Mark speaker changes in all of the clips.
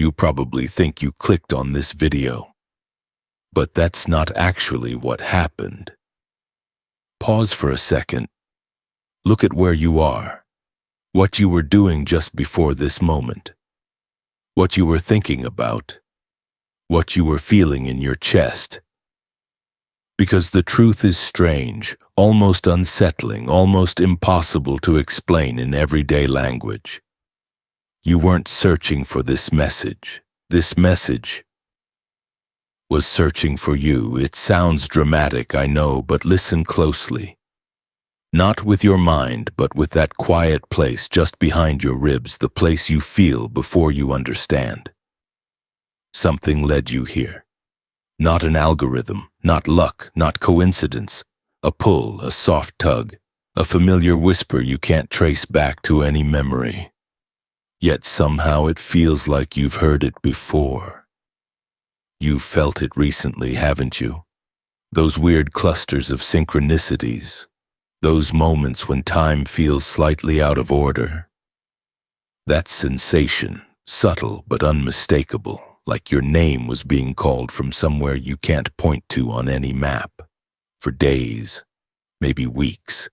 Speaker 1: You probably think you clicked on this video, but that's not actually what happened. Pause for a second. Look at where you are, what you were doing just before this moment, what you were thinking about, what you were feeling in your chest. Because the truth is strange, almost unsettling, almost impossible to explain in everyday language. You weren't searching for this message. This message was searching for you. It sounds dramatic, I know, but listen closely. Not with your mind, but with that quiet place just behind your ribs, the place you feel before you understand. Something led you here. Not an algorithm, not luck, not coincidence. A pull, a soft tug, a familiar whisper you can't trace back to any memory. Yet somehow it feels like you've heard it before. You've felt it recently, haven't you? Those weird clusters of synchronicities. Those moments when time feels slightly out of order. That sensation, subtle but unmistakable, like your name was being called from somewhere you can't point to on any map. For days, maybe weeks.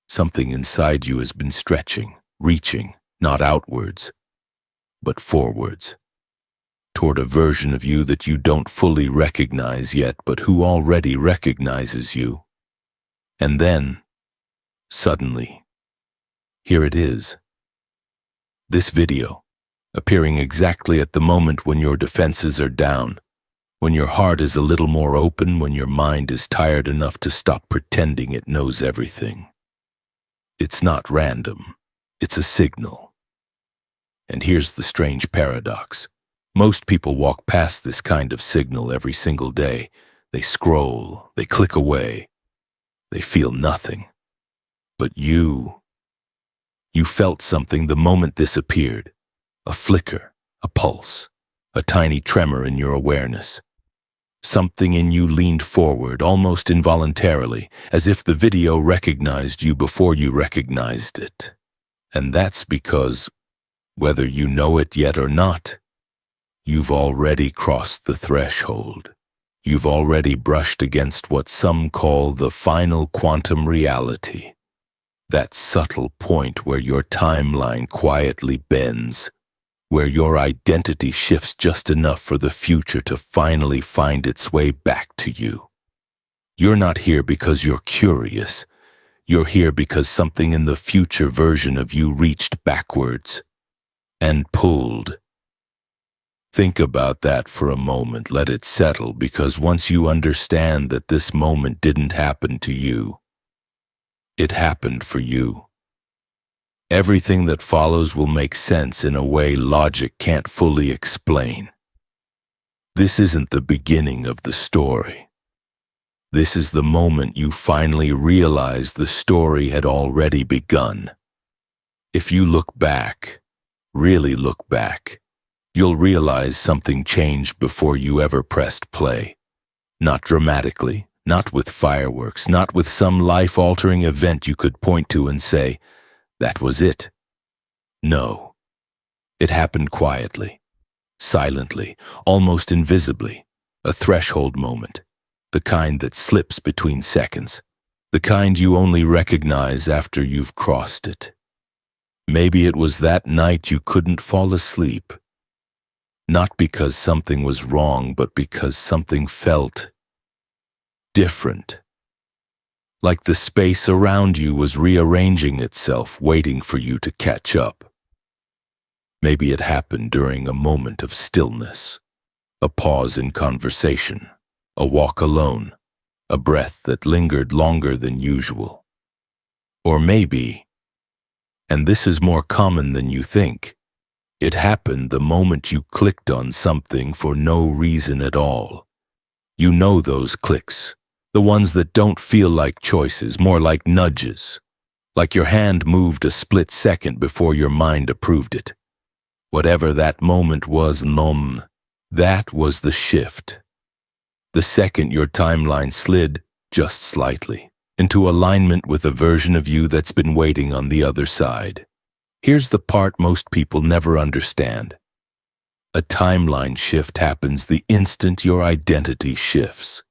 Speaker 1: Something inside you has been stretching, reaching, not outwards, but forwards, toward a version of you that you don't fully recognize yet, but who already recognizes you. And then, suddenly, here it is. This video, appearing exactly at the moment when your defenses are down, when your heart is a little more open, when your mind is tired enough to stop pretending it knows everything. It's not random. It's a signal. And here's the strange paradox. Most people walk past this kind of signal every single day. They scroll, they click away. They feel nothing. But you felt something the moment this appeared. A flicker, a pulse, a tiny tremor in your awareness. Something in you leaned forward, almost involuntarily, as if the video recognized you before you recognized it. And that's because, whether you know it yet or not, you've already crossed the threshold. You've already brushed against what some call the final quantum reality. That subtle point where your timeline quietly bends, where your identity shifts just enough for the future to finally find its way back to you. You're not here because you're curious. You're here because something in the future version of you reached backwards and pulled. Think about that for a moment, let it settle, because once you understand that this moment didn't happen to you, it happened for you. Everything that follows will make sense in a way logic can't fully explain. This isn't the beginning of the story. This is the moment you finally realize the story had already begun. If you look back, really look back, you'll realize something changed before you ever pressed play. Not dramatically, not with fireworks, not with some life-altering event you could point to and say, that was it. No. It happened quietly, silently, almost invisibly. A threshold moment, the kind that slips between seconds, the kind you only recognize after you've crossed it. Maybe it was that night you couldn't fall asleep. Not because something was wrong, but because something felt different. Like the space around you was rearranging itself, waiting for you to catch up. Maybe it happened during a moment of stillness, a pause in conversation, a walk alone, a breath that lingered longer than usual. Or maybe, and this is more common than you think, it happened the moment you clicked on something for no reason at all. You know those clicks. The ones that don't feel like choices, more like nudges. Like your hand moved a split second before your mind approved it. Whatever that moment was, that was the shift. The second your timeline slid, just slightly, into alignment with a version of you that's been waiting on the other side. Here's the part most people never understand. A timeline shift happens the instant your identity shifts.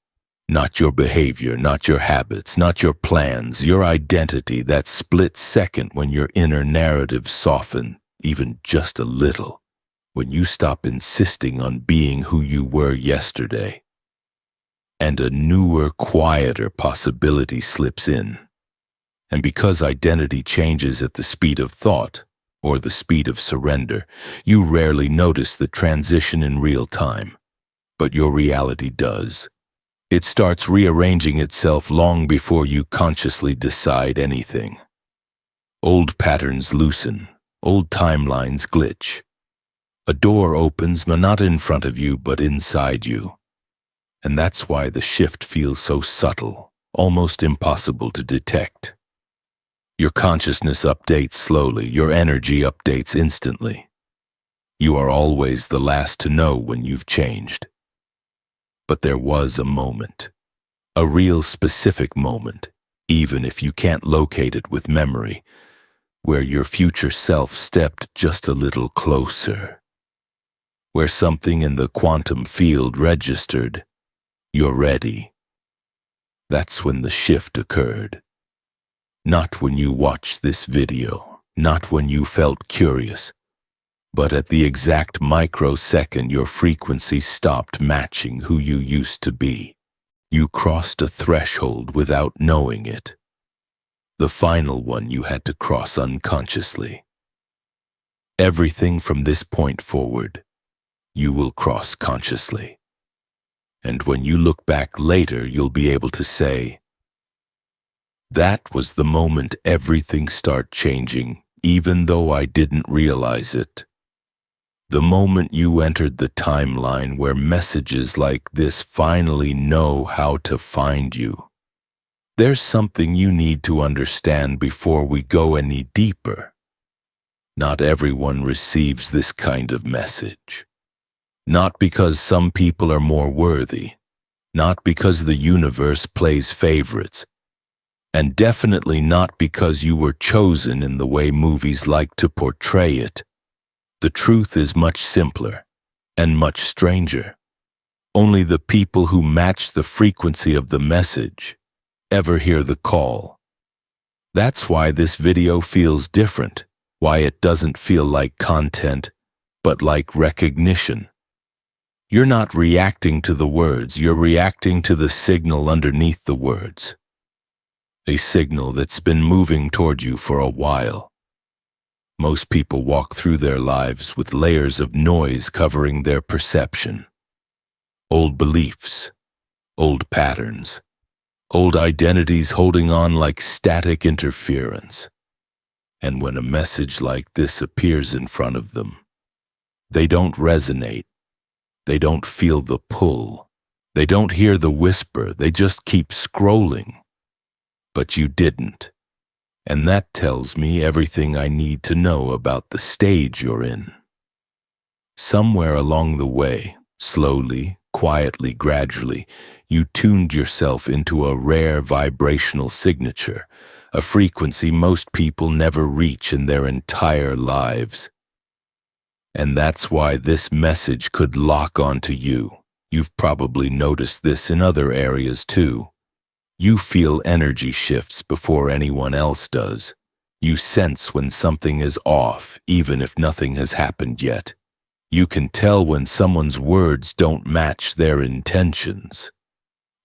Speaker 1: Not your behavior, not your habits, not your plans, your identity, that split second when your inner narrative softens, even just a little, when you stop insisting on being who you were yesterday, and a newer, quieter possibility slips in. And because identity changes at the speed of thought, or the speed of surrender, you rarely notice the transition in real time. But your reality does. It starts rearranging itself long before you consciously decide anything. Old patterns loosen, old timelines glitch. A door opens not in front of you, but inside you. And that's why the shift feels so subtle, almost impossible to detect. Your consciousness updates slowly, your energy updates instantly. You are always the last to know when you've changed. But there was a moment, a real specific moment, even if you can't locate it with memory, where your future self stepped just a little closer, where something in the quantum field registered, "You're ready." That's when the shift occurred. Not when you watched this video, not when you felt curious, but at the exact microsecond your frequency stopped matching who you used to be. You crossed a threshold without knowing it. The final one you had to cross unconsciously. Everything from this point forward, you will cross consciously. And when you look back later, you'll be able to say, "That was the moment everything started changing, even though I didn't realize it." The moment you entered the timeline where messages like this finally know how to find you. There's something you need to understand before we go any deeper. Not everyone receives this kind of message. Not because some people are more worthy, not because the universe plays favorites, and definitely not because you were chosen in the way movies like to portray it. The truth is much simpler and much stranger. Only the people who match the frequency of the message ever hear the call. That's why this video feels different, why it doesn't feel like content, but like recognition. You're not reacting to the words, you're reacting to the signal underneath the words. A signal that's been moving toward you for a while. Most people walk through their lives with layers of noise covering their perception. Old beliefs, old patterns, old identities holding on like static interference. And when a message like this appears in front of them, they don't resonate. They don't feel the pull. They don't hear the whisper. They just keep scrolling. But you didn't. And that tells me everything I need to know about the stage you're in. Somewhere along the way, slowly, quietly, gradually, you tuned yourself into a rare vibrational signature, a frequency most people never reach in their entire lives. And that's why this message could lock onto you. You've probably noticed this in other areas too. You feel energy shifts before anyone else does. You sense when something is off, even if nothing has happened yet. You can tell when someone's words don't match their intentions.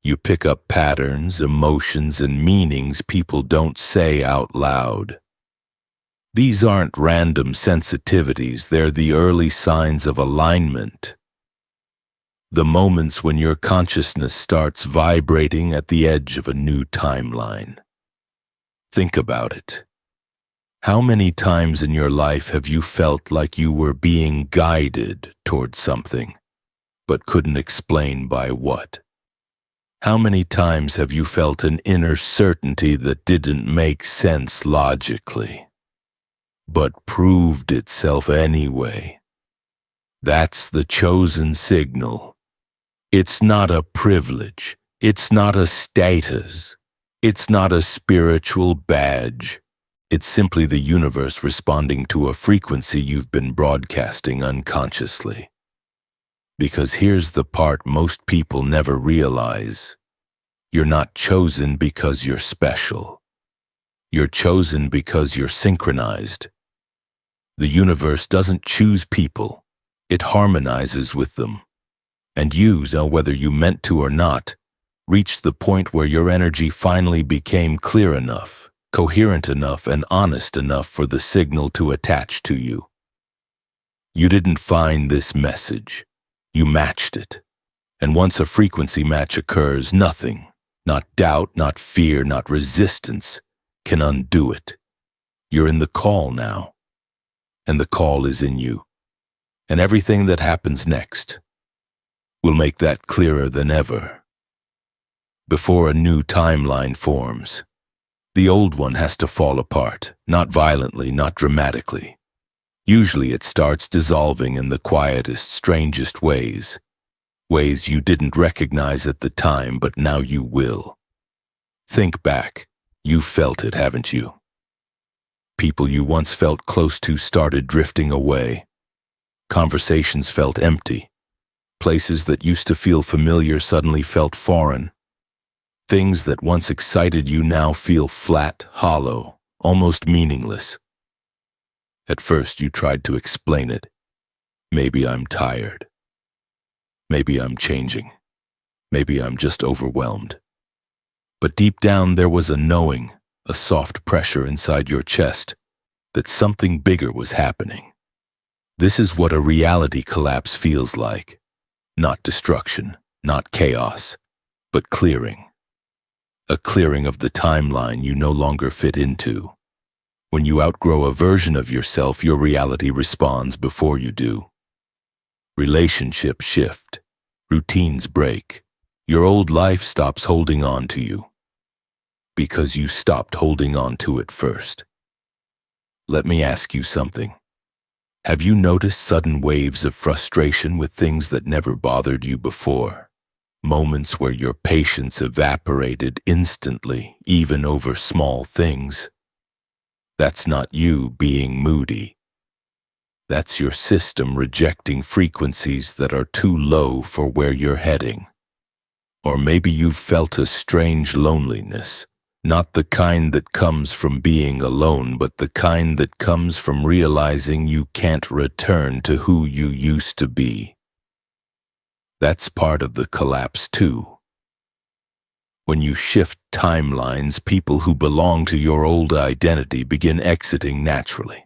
Speaker 1: You pick up patterns, emotions, and meanings people don't say out loud. These aren't random sensitivities, they're the early signs of alignment. The moments when your consciousness starts vibrating at the edge of a new timeline. Think about it. How many times in your life have you felt like you were being guided towards something, but couldn't explain by what? How many times have you felt an inner certainty that didn't make sense logically, but proved itself anyway? That's the chosen signal. It's not a privilege. It's not a status. It's not a spiritual badge. It's simply the universe responding to a frequency you've been broadcasting unconsciously. Because here's the part most people never realize. You're not chosen because you're special. You're chosen because you're synchronized. The universe doesn't choose people. It harmonizes with them. And you, whether you meant to or not, reached the point where your energy finally became clear enough, coherent enough, and honest enough for the signal to attach to you. You didn't find this message. You matched it. And once a frequency match occurs, nothing, not doubt, not fear, not resistance, can undo it. You're in the call now. And the call is in you. And everything that happens next will make that clearer than ever. Before a new timeline forms, the old one has to fall apart, not violently, not dramatically. Usually it starts dissolving in the quietest, strangest ways. Ways you didn't recognize at the time, but now you will. Think back. You felt it, haven't you? People you once felt close to started drifting away. Conversations felt empty. Places that used to feel familiar suddenly felt foreign. Things that once excited you now feel flat, hollow, almost meaningless. At first you tried to explain it. Maybe I'm tired. Maybe I'm changing. Maybe I'm just overwhelmed. But deep down there was a knowing, a soft pressure inside your chest, that something bigger was happening. This is what a reality collapse feels like. Not destruction, not chaos, but clearing. A clearing of the timeline you no longer fit into. When you outgrow a version of yourself, your reality responds before you do. Relationships shift. Routines break. Your old life stops holding on to you. Because you stopped holding on to it first. Let me ask you something. Have you noticed sudden waves of frustration with things that never bothered you before? Moments where your patience evaporated instantly, even over small things? That's not you being moody. That's your system rejecting frequencies that are too low for where you're heading. Or maybe you've felt a strange loneliness, not the kind that comes from being alone, but the kind that comes from realizing you can't return to who you used to be. That's part of the collapse too. When you shift timelines, people who belong to your old identity begin exiting naturally.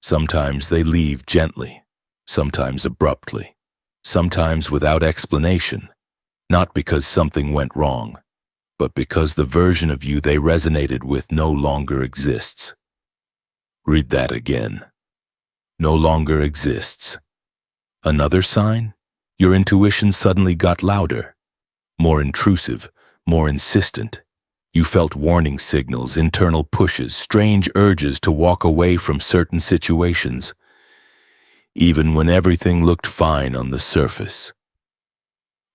Speaker 1: Sometimes they leave gently, sometimes abruptly, sometimes without explanation, not because something went wrong, but because the version of you they resonated with no longer exists. Read that again. No longer exists. Another sign? Your intuition suddenly got louder, more intrusive, more insistent. You felt warning signals, internal pushes, strange urges to walk away from certain situations, even when everything looked fine on the surface.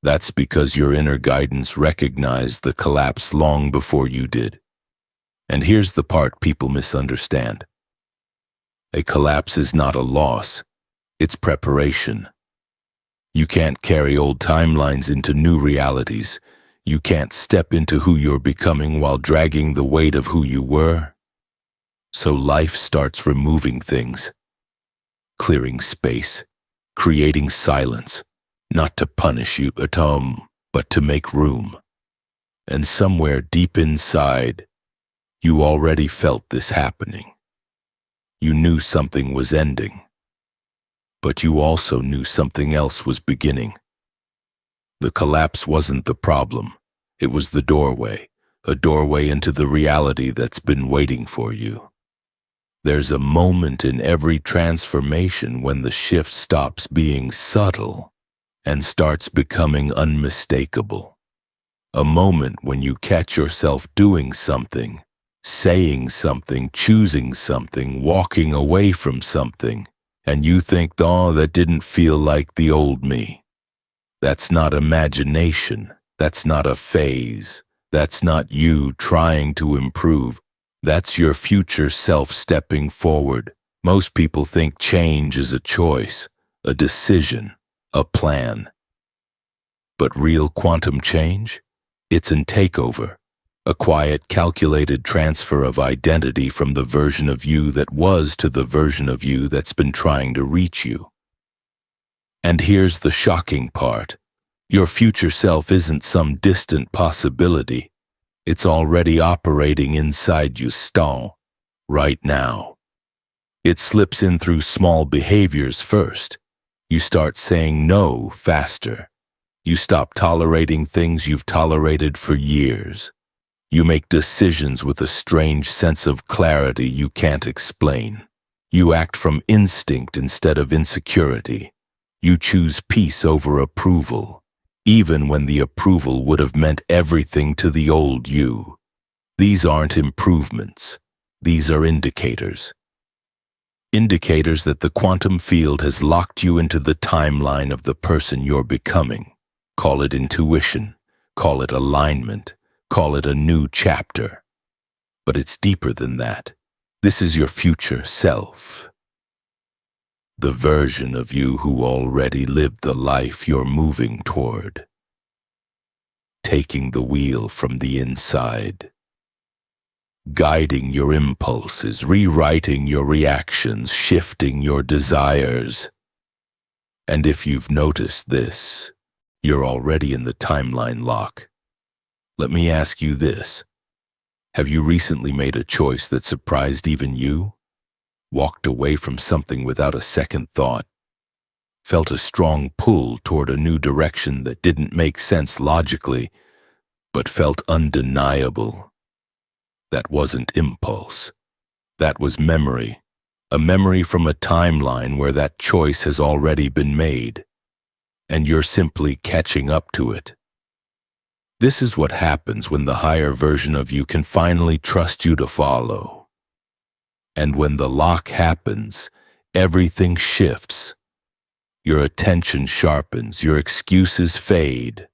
Speaker 1: That's because your inner guidance recognized the collapse long before you did. And here's the part people misunderstand. A collapse is not a loss, it's preparation. You can't carry old timelines into new realities. You can't step into who you're becoming while dragging the weight of who you were. So life starts removing things, clearing space, creating silence, not to punish you, but to make room. And somewhere deep inside, you already felt this happening. You knew something was ending, but you also knew something else was beginning. The collapse wasn't the problem. It was the doorway, a doorway into the reality that's been waiting for you. There's a moment in every transformation when the shift stops being subtle and starts becoming unmistakable. A moment when you catch yourself doing something, saying something, choosing something, walking away from something, and you think, oh, that didn't feel like the old me. That's not imagination. That's not a phase. That's not you trying to improve. That's your future self stepping forward. Most people think change is a choice, a decision, a plan. But real quantum change? It's an takeover, a quiet, calculated transfer of identity from the version of you that was to the version of you that's been trying to reach you. And here's the shocking part. Your future self isn't some distant possibility. It's already operating inside you, right now. It slips in through small behaviors first. You start saying no faster. You stop tolerating things you've tolerated for years. You make decisions with a strange sense of clarity you can't explain. You act from instinct instead of insecurity. You choose peace over approval, even when the approval would have meant everything to the old you. These aren't improvements. These are indicators. Indicators that the quantum field has locked you into the timeline of the person you're becoming. Call it intuition, call it alignment, call it a new chapter. But it's deeper than that. This is your future self. The version of you who already lived the life you're moving toward. Taking the wheel from the inside. Guiding your impulses, rewriting your reactions, shifting your desires. And if you've noticed this, you're already in the timeline lock. Let me ask you this. Have you recently made a choice that surprised even you? Walked away from something without a second thought? Felt a strong pull toward a new direction that didn't make sense logically, but felt undeniable? That wasn't impulse. That was memory. A memory from a timeline where that choice has already been made, and you're simply catching up to it. This is what happens when the higher version of you can finally trust you to follow. And when the lock happens, everything shifts. Your attention sharpens, your excuses fade.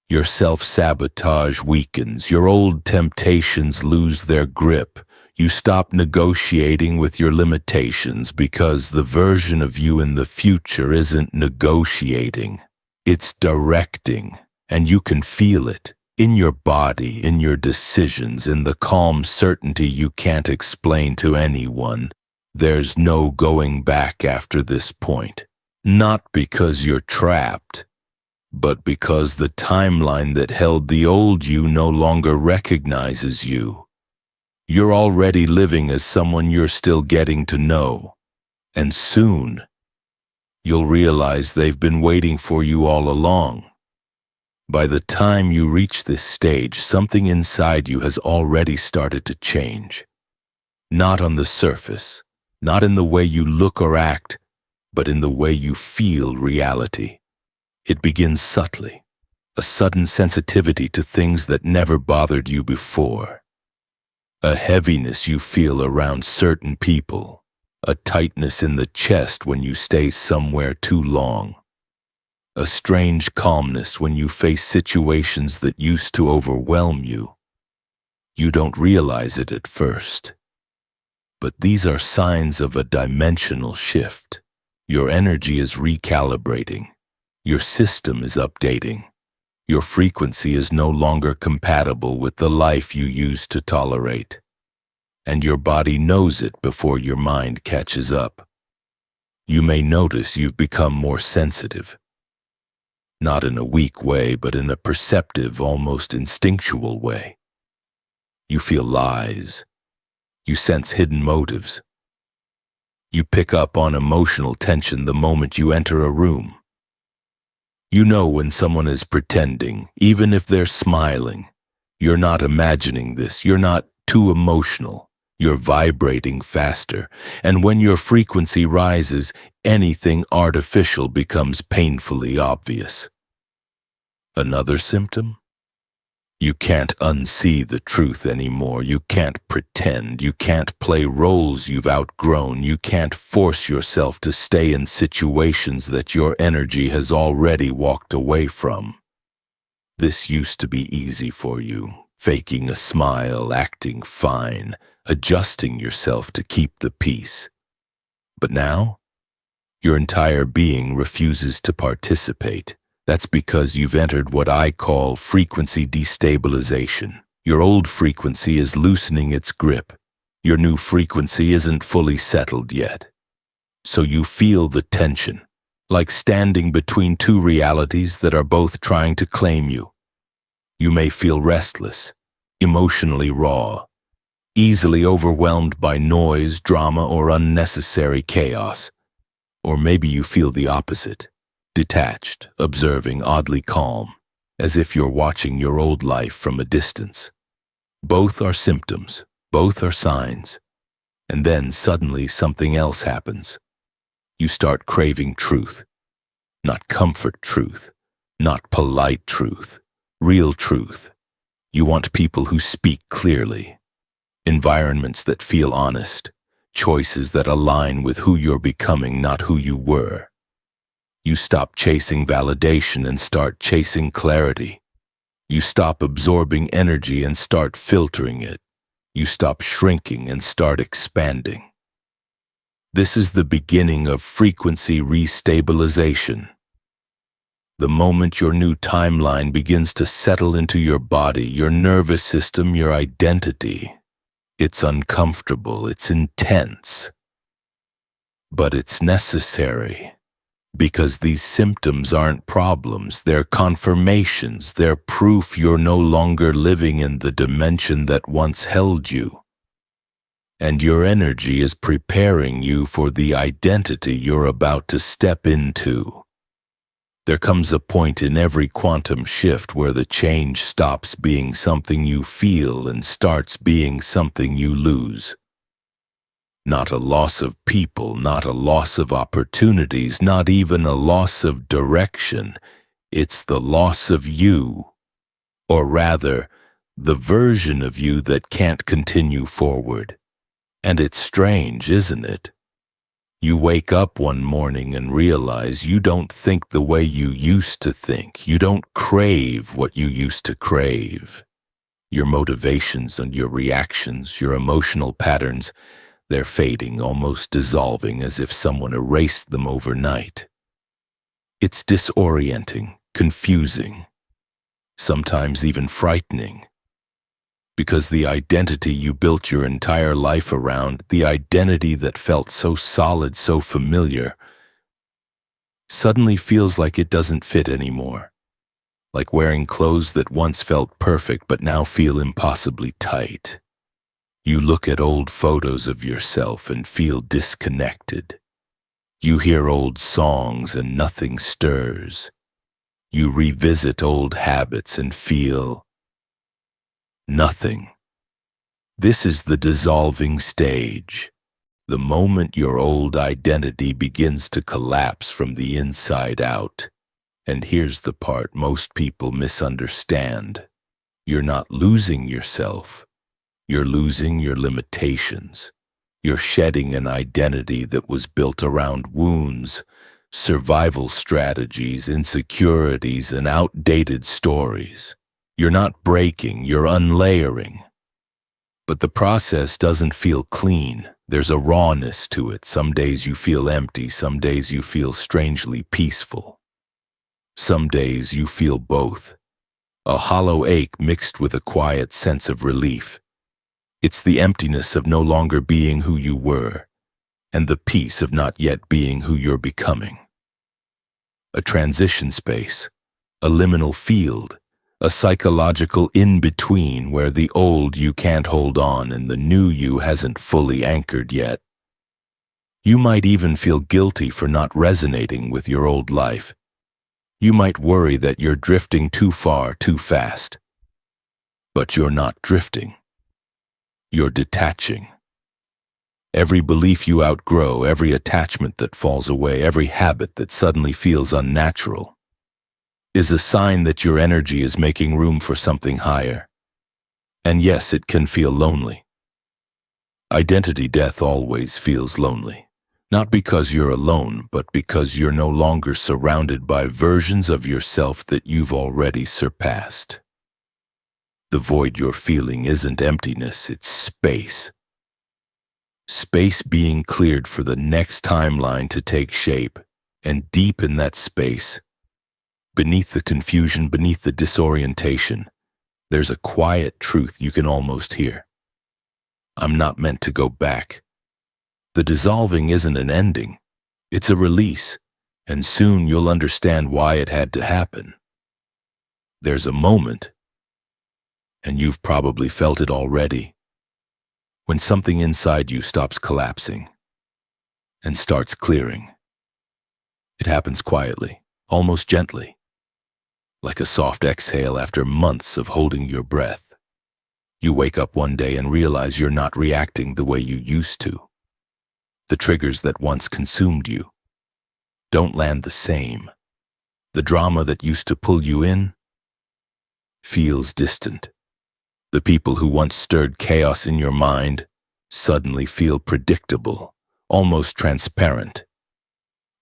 Speaker 1: Your self-sabotage weakens, your old temptations lose their grip. You stop negotiating with your limitations because the version of you in the future isn't negotiating. It's directing, and you can feel it. In your body, in your decisions, in the calm certainty you can't explain to anyone. There's no going back after this point. Not because you're trapped, but because the timeline that held the old you no longer recognizes you. You're already living as someone you're still getting to know. And soon, you'll realize they've been waiting for you all along. By the time you reach this stage, something inside you has already started to change. Not on the surface, not in the way you look or act, but in the way you feel reality. It begins subtly, a sudden sensitivity to things that never bothered you before. A heaviness you feel around certain people, a tightness in the chest when you stay somewhere too long. A strange calmness when you face situations that used to overwhelm you. You don't realize it at first. But these are signs of a dimensional shift. Your energy is recalibrating. Your system is updating. Your frequency is no longer compatible with the life you used to tolerate. And your body knows it before your mind catches up. You may notice you've become more sensitive. Not in a weak way, but in a perceptive, almost instinctual way. You feel lies. You sense hidden motives. You pick up on emotional tension the moment you enter a room. You know when someone is pretending, even if they're smiling. You're not imagining this. You're not too emotional. You're vibrating faster. And when your frequency rises, anything artificial becomes painfully obvious. Another symptom? You can't unsee the truth anymore. You can't pretend. You can't play roles you've outgrown. You can't force yourself to stay in situations that your energy has already walked away from. This used to be easy for you, faking a smile, acting fine, adjusting yourself to keep the peace. But now, Your entire being refuses to participate. That's because you've entered what I call frequency destabilization. Your old frequency is loosening its grip. Your new frequency isn't fully settled yet. So you feel the tension, like standing between two realities that are both trying to claim you. You may feel restless, emotionally raw, easily overwhelmed by noise, drama, or unnecessary chaos. Or maybe you feel the opposite, detached, observing, oddly calm, as if you're watching your old life from a distance. Both are symptoms, both are signs. And then suddenly something else happens. You start craving truth. Not comfort truth, not polite truth, real truth. You want people who speak clearly, environments that feel honest, choices that align with who you're becoming, not who you were. You stop chasing validation and start chasing clarity. You stop absorbing energy and start filtering it. You stop shrinking and start expanding. This is the beginning of frequency restabilization. The moment your new timeline begins to settle into your body, your nervous system, your identity, it's uncomfortable, it's intense, but it's necessary. Because these symptoms aren't problems, they're confirmations, they're proof you're no longer living in the dimension that once held you. And your energy is preparing you for the identity you're about to step into. There comes a point in every quantum shift where the change stops being something you feel and starts being something you lose. Not a loss of people, not a loss of opportunities, not even a loss of direction. It's the loss of you, or rather, the version of you that can't continue forward. And it's strange, isn't it? You wake up one morning and realize you don't think the way you used to think. You don't crave what you used to crave. Your motivations and your reactions, your emotional patterns, they're fading, almost dissolving as if someone erased them overnight. It's disorienting, confusing, sometimes even frightening. Because the identity you built your entire life around, the identity that felt so solid, so familiar, suddenly feels like it doesn't fit anymore. Like wearing clothes that once felt perfect but now feel impossibly tight. You look at old photos of yourself and feel disconnected. You hear old songs and nothing stirs. You revisit old habits and feel nothing. This is the dissolving stage, the moment your old identity begins to collapse from the inside out. And here's the part most people misunderstand. You're not losing yourself. You're losing your limitations. You're shedding an identity that was built around wounds, survival strategies, insecurities, and outdated stories. You're not breaking, you're unlayering. But the process doesn't feel clean. There's a rawness to it. Some days you feel empty, some days you feel strangely peaceful. Some days you feel both. A hollow ache mixed with a quiet sense of relief. It's the emptiness of no longer being who you were, and the peace of not yet being who you're becoming. A transition space, a liminal field, a psychological in-between where the old you can't hold on and the new you hasn't fully anchored yet. You might even feel guilty for not resonating with your old life. You might worry that you're drifting too far, too fast. But you're not drifting. You're detaching. Every belief you outgrow, every attachment that falls away, every habit that suddenly feels unnatural, is a sign that your energy is making room for something higher. And yes, it can feel lonely. Identity death always feels lonely. Not because you're alone, but because you're no longer surrounded by versions of yourself that you've already surpassed. The void you're feeling isn't emptiness, it's space. Space being cleared for the next timeline to take shape, and deep in that space, beneath the confusion, beneath the disorientation, there's a quiet truth you can almost hear. I'm not meant to go back. The dissolving isn't an ending, it's a release, and soon you'll understand why it had to happen. There's a moment, and you've probably felt it already, when something inside you stops collapsing and starts clearing. It happens quietly, almost gently, like a soft exhale after months of holding your breath. You wake up one day and realize you're not reacting the way you used to. The triggers that once consumed you don't land the same. The drama that used to pull you in feels distant. The people who once stirred chaos in your mind suddenly feel predictable, almost transparent.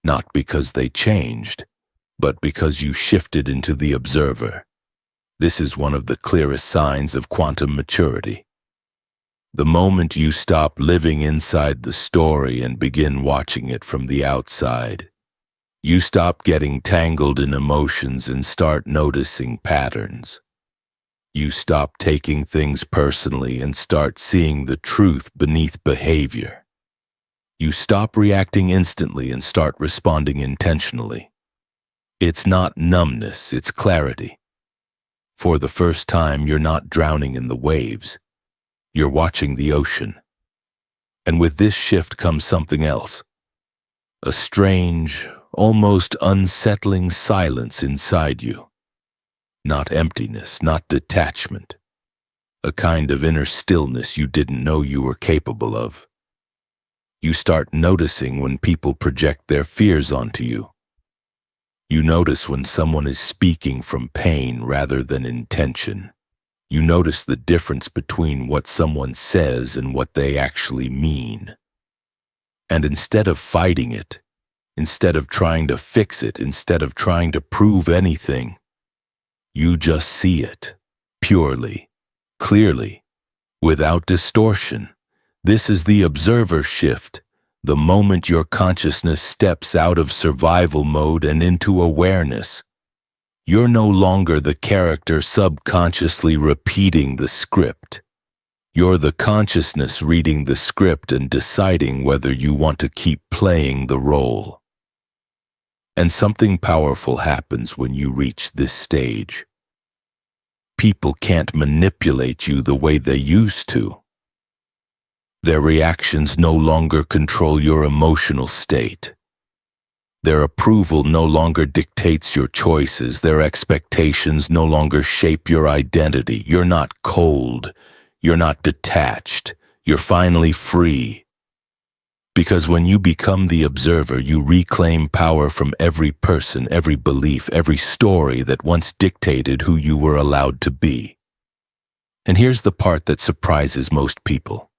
Speaker 1: Not because they changed, but because you shifted into the observer. This is one of the clearest signs of quantum maturity. The moment you stop living inside the story and begin watching it from the outside, you stop getting tangled in emotions and start noticing patterns. You stop taking things personally and start seeing the truth beneath behavior. You stop reacting instantly and start responding intentionally. It's not numbness, it's clarity. For the first time, you're not drowning in the waves. You're watching the ocean. And with this shift comes something else. A strange, almost unsettling silence inside you. Not emptiness, not detachment. A kind of inner stillness you didn't know you were capable of. You start noticing when people project their fears onto you. You notice when someone is speaking from pain rather than intention. You notice the difference between what someone says and what they actually mean. And instead of fighting it, instead of trying to fix it, instead of trying to prove anything, you just see it, purely, clearly, without distortion. This is the observer shift, the moment your consciousness steps out of survival mode and into awareness. You're no longer the character subconsciously repeating the script. You're the consciousness reading the script and deciding whether you want to keep playing the role. And something powerful happens when you reach this stage. People can't manipulate you the way they used to. Their reactions no longer control your emotional state. Their approval no longer dictates your choices. Their expectations no longer shape your identity. You're not cold. You're not detached. You're finally free. Because when you become the observer, you reclaim power from every person, every belief, every story that once dictated who you were allowed to be. And here's the part that surprises most people.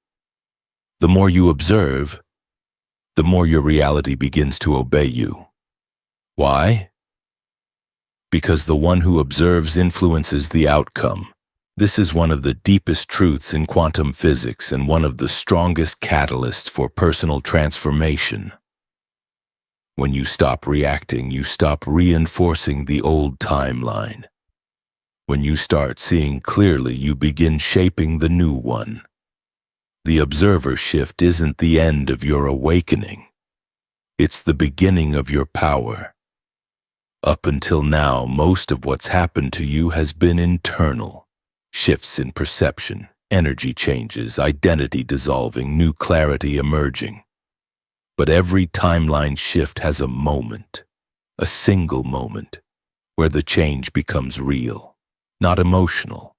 Speaker 1: The more you observe, the more your reality begins to obey you. Why? Because the one who observes influences the outcome. This is one of the deepest truths in quantum physics and one of the strongest catalysts for personal transformation. When you stop reacting, you stop reinforcing the old timeline. When you start seeing clearly, you begin shaping the new one. The observer shift isn't the end of your awakening. It's the beginning of your power. Up until now, most of what's happened to you has been internal. Shifts in perception, energy changes, identity dissolving, new clarity emerging. But every timeline shift has a moment, a single moment, where the change becomes real, not emotional,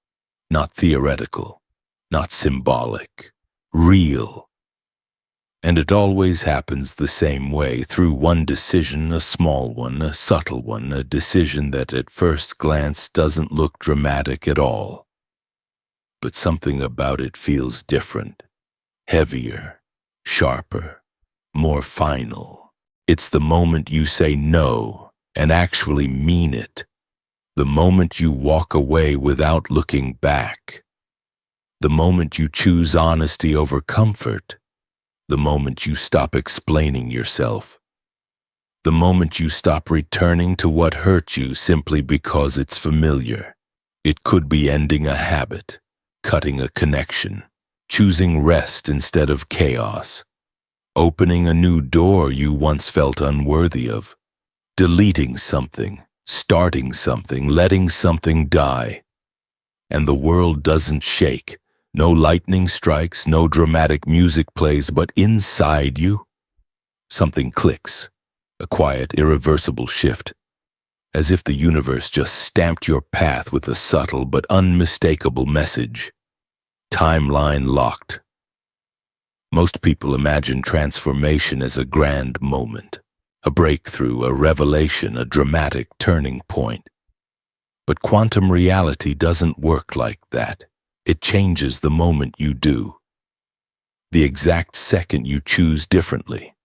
Speaker 1: not theoretical, not symbolic. Real. And it always happens the same way, through one decision, a small one, a subtle one, a decision that at first glance doesn't look dramatic at all. But something about it feels different, heavier, sharper, more final. It's the moment you say no and actually mean it. The moment you walk away without looking back. The moment you choose honesty over comfort. The moment you stop explaining yourself. The moment you stop returning to what hurt you simply because it's familiar. It could be ending a habit, cutting a connection, choosing rest instead of chaos, opening a new door you once felt unworthy of, deleting something, starting something, letting something die. And the world doesn't shake. No lightning strikes, no dramatic music plays, but inside you, something clicks. A quiet, irreversible shift, as if the universe just stamped your path with a subtle but unmistakable message. Timeline locked. Most people imagine transformation as a grand moment, a breakthrough, a revelation, a dramatic turning point. But quantum reality doesn't work like that. It changes the moment you do, the exact second you choose differently.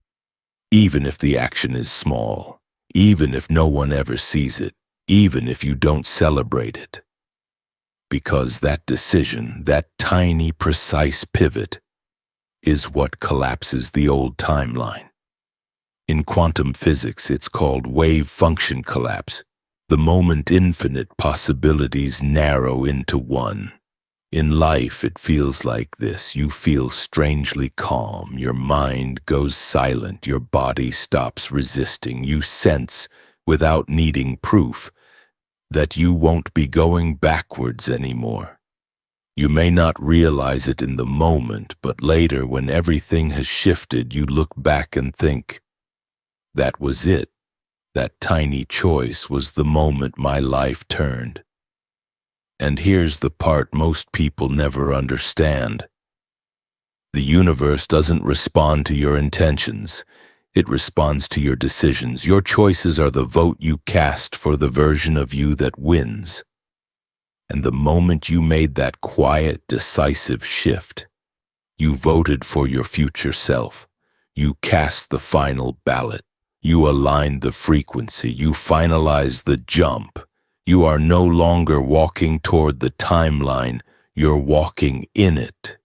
Speaker 1: Even if the action is small, even if no one ever sees it, even if you don't celebrate it. Because that decision, that tiny, precise pivot, is what collapses the old timeline. In quantum physics, it's called wave function collapse, the moment infinite possibilities narrow into one. In life, it feels like this. You feel strangely calm. Your mind goes silent. Your body stops resisting. You sense, without needing proof, that you won't be going backwards anymore. You may not realize it in the moment, but later, when everything has shifted, you look back and think, that was it. That tiny choice was the moment my life turned. And here's the part most people never understand. The universe doesn't respond to your intentions. It responds to your decisions. Your choices are the vote you cast for the version of you that wins. And the moment you made that quiet, decisive shift, you voted for your future self. You cast the final ballot. You aligned the frequency. You finalized the jump. You are no longer walking toward the timeline, you're walking in it.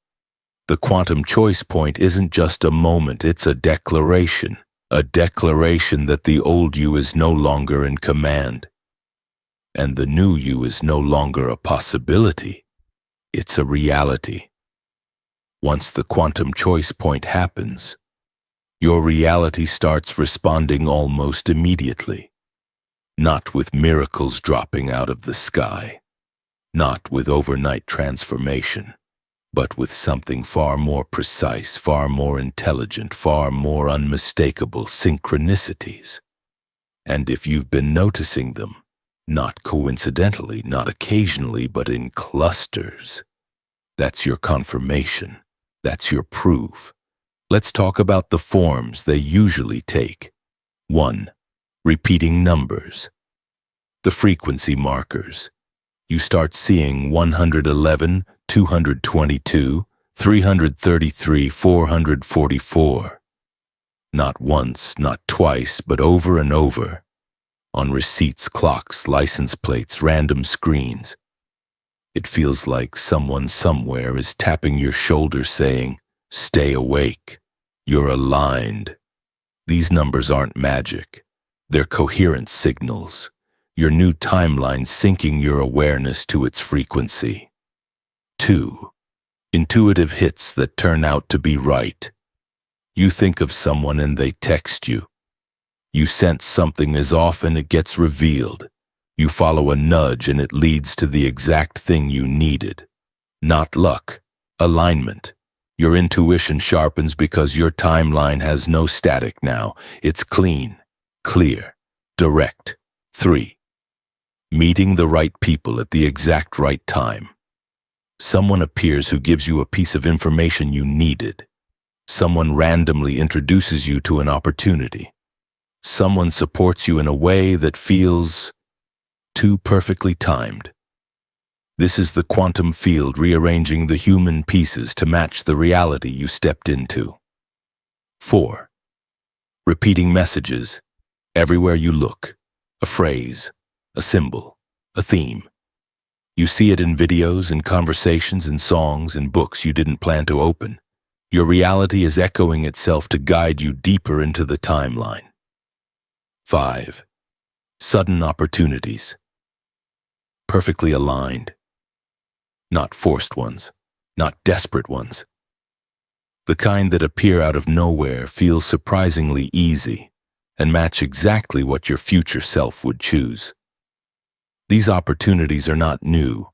Speaker 1: The quantum choice point isn't just a moment, it's a declaration that the old you is no longer in command. And the new you is no longer a possibility, it's a reality. Once the quantum choice point happens, your reality starts responding almost immediately. Not with miracles dropping out of the sky, not with overnight transformation, but with something far more precise, far more intelligent, far more unmistakable: synchronicities. And if you've been noticing them, not coincidentally, not occasionally, but in clusters, that's your confirmation, that's your proof. Let's talk about the forms they usually take. 1. Repeating numbers. The frequency markers. You start seeing 111, 222, 333, 444. Not once, not twice, but over and over. On receipts, clocks, license plates, random screens. It feels like someone somewhere is tapping your shoulder saying, "Stay awake. You're aligned." These numbers aren't magic. They're coherent signals. Your new timeline syncing your awareness to its frequency. 2. Intuitive hits that turn out to be right. You think of someone and they text you. You sense something is off and it gets revealed. You follow a nudge and it leads to the exact thing you needed. Not luck, alignment. Your intuition sharpens because your timeline has no static now. It's clean, clear, direct. 3. Meeting the right people at the exact right time. Someone appears who gives you a piece of information you needed. Someone randomly introduces you to an opportunity. Someone supports you in a way that feels too perfectly timed. This is the quantum field rearranging the human pieces to match the reality you stepped into. 4. Repeating messages. Everywhere you look. A phrase, a symbol, a theme. You see it in videos, in conversations, in songs, in books you didn't plan to open. Your reality is echoing itself to guide you deeper into the timeline. 5. Sudden opportunities. Perfectly aligned. Not forced ones, not desperate ones. The kind that appear out of nowhere, feel surprisingly easy, and match exactly what your future self would choose. These opportunities are not new.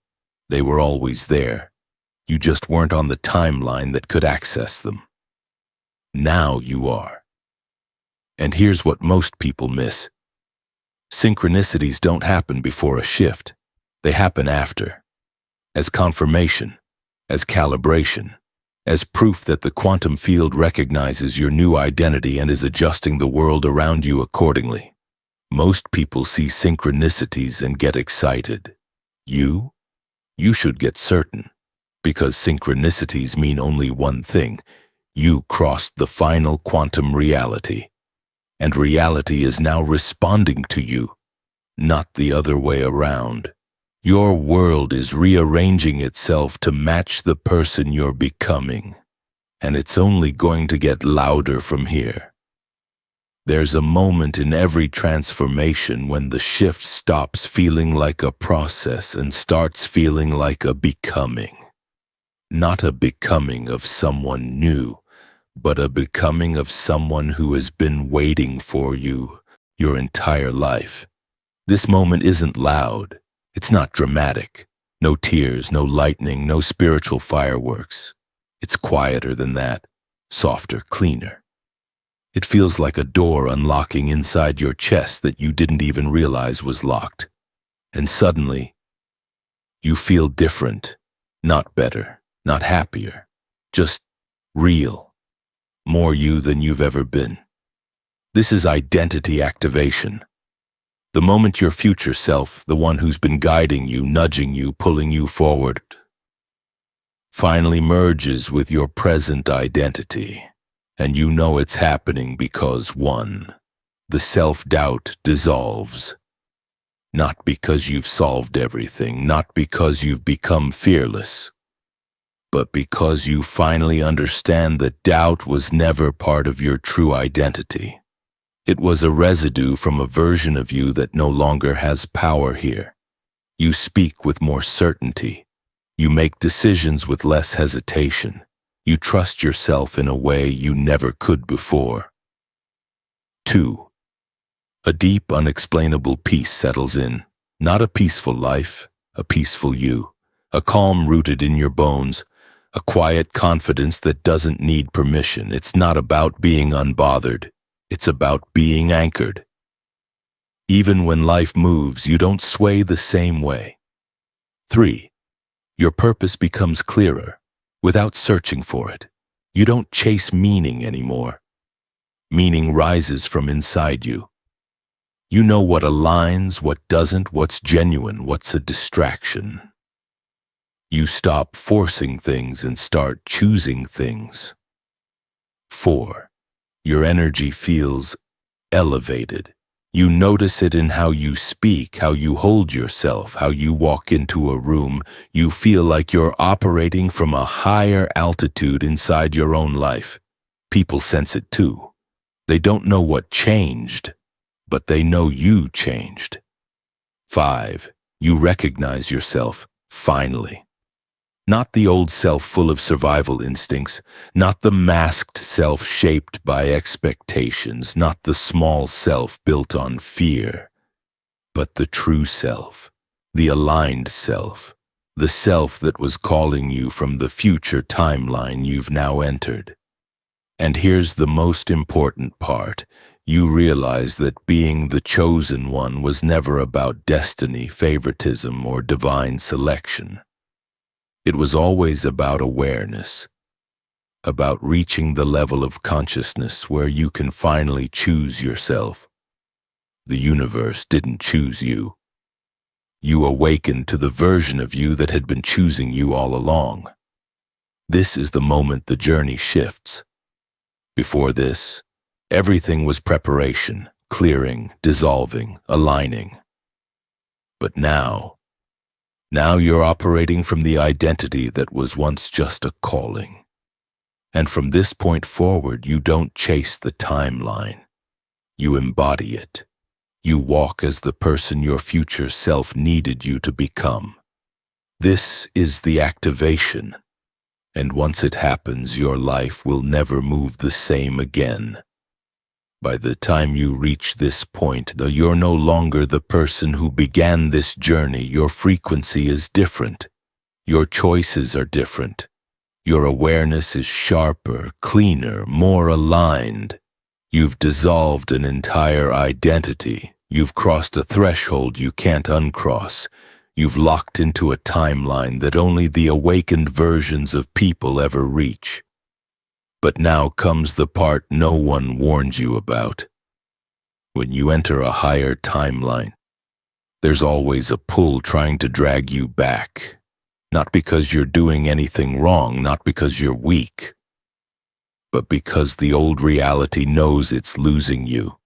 Speaker 1: They were always there. You just weren't on the timeline that could access them. Now you are. And here's what most people miss. Synchronicities don't happen before a shift. They happen after. As confirmation, as calibration, as proof that the quantum field recognizes your new identity and is adjusting the world around you accordingly. Most people see synchronicities and get excited. You should get certain, because synchronicities mean only one thing. You crossed the final quantum reality, and reality is now responding to you, not the other way around. Your world is rearranging itself to match the person you're becoming, and it's only going to get louder from here. There's a moment in every transformation when the shift stops feeling like a process and starts feeling like a becoming. Not a becoming of someone new, but a becoming of someone who has been waiting for you your entire life. This moment isn't loud. It's not dramatic. No tears, no lightning, no spiritual fireworks. It's quieter than that, softer, cleaner. It feels like a door unlocking inside your chest that you didn't even realize was locked. And suddenly, you feel different, not better, not happier, just real, more you than you've ever been. This is identity activation. The moment your future self, the one who's been guiding you, nudging you, pulling you forward, finally merges with your present identity. And you know it's happening because 1. The self-doubt dissolves. Not because you've solved everything, not because you've become fearless, but because you finally understand that doubt was never part of your true identity. It was a residue from a version of you that no longer has power here. You speak with more certainty. You make decisions with less hesitation. You trust yourself in a way you never could before. 2. A deep, unexplainable peace settles in. Not a peaceful life, a peaceful you. A calm rooted in your bones. A quiet confidence that doesn't need permission. It's not about being unbothered. It's about being anchored. Even when life moves, you don't sway the same way. 3. Your purpose becomes clearer. Without searching for it, you don't chase meaning anymore. Meaning rises from inside you. You know what aligns, what doesn't, what's genuine, what's a distraction. You stop forcing things and start choosing things. 4. Your energy feels elevated. You notice it in how you speak, how you hold yourself, how you walk into a room. You feel like you're operating from a higher altitude inside your own life. People sense it too. They don't know what changed, but they know you changed. 5. You recognize yourself, finally. Not the old self full of survival instincts, not the masked self shaped by expectations, not the small self built on fear, but the true self, the aligned self, the self that was calling you from the future timeline you've now entered. And here's the most important part. You realize that being the chosen one was never about destiny, favoritism, or divine selection. It was always about awareness, about reaching the level of consciousness where you can finally choose yourself. The universe didn't choose you. You awakened to the version of you that had been choosing you all along. This is the moment the journey shifts. Before this, everything was preparation, clearing, dissolving, aligning. But now you're operating from the identity that was once just a calling. And from this point forward, you don't chase the timeline. You embody it. You walk as the person your future self needed you to become. This is the activation. And once it happens, your life will never move the same again. By the time you reach this point, though you're no longer the person who began this journey, your frequency is different. Your choices are different. Your awareness is sharper, cleaner, more aligned. You've dissolved an entire identity. You've crossed a threshold you can't uncross. You've locked into a timeline that only the awakened versions of people ever reach. But now comes the part no one warned you about. When you enter a higher timeline, there's always a pull trying to drag you back. Not because you're doing anything wrong, not because you're weak, but because the old reality knows it's losing you.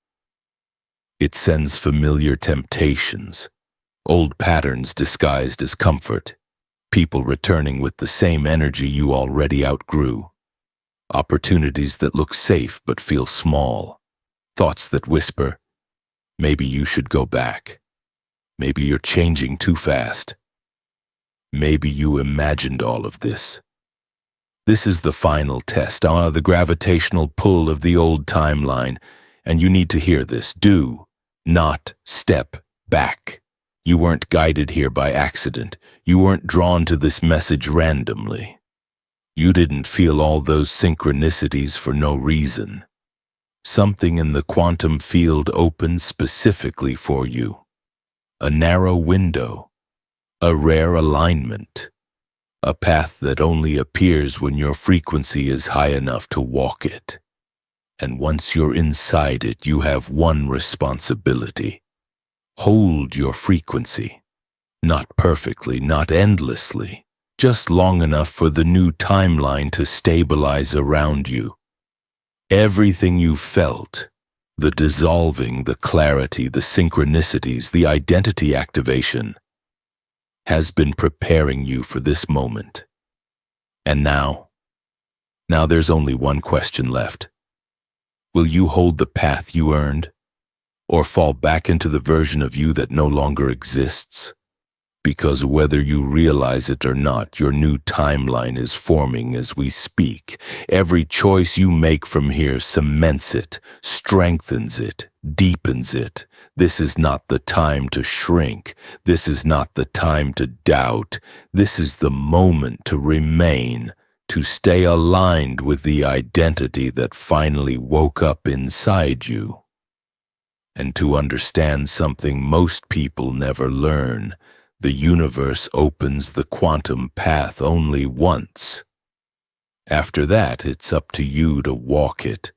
Speaker 1: It sends familiar temptations, old patterns disguised as comfort, people returning with the same energy you already outgrew. Opportunities that look safe but feel small. Thoughts that whisper, maybe you should go back. Maybe you're changing too fast. Maybe you imagined all of this. This is the final test, the gravitational pull of the old timeline, and you need to hear this. Do not step back. You weren't guided here by accident. You weren't drawn to this message randomly. You didn't feel all those synchronicities for no reason. Something in the quantum field opened specifically for you. A narrow window, a rare alignment, a path that only appears when your frequency is high enough to walk it. And once you're inside it, you have one responsibility. Hold your frequency. Not perfectly, not endlessly. Just long enough for the new timeline to stabilize around you. Everything you felt, the dissolving, the clarity, the synchronicities, the identity activation, has been preparing you for this moment. And now there's only one question left. Will you hold the path you earned, or fall back into the version of you that no longer exists? Because whether you realize it or not, your new timeline is forming as we speak. Every choice you make from here cements it, strengthens it, deepens it. This is not the time to shrink. This is not the time to doubt. This is the moment to remain, to stay aligned with the identity that finally woke up inside you. And to understand something most people never learn. The universe opens the quantum path only once. After that, it's up to you to walk it.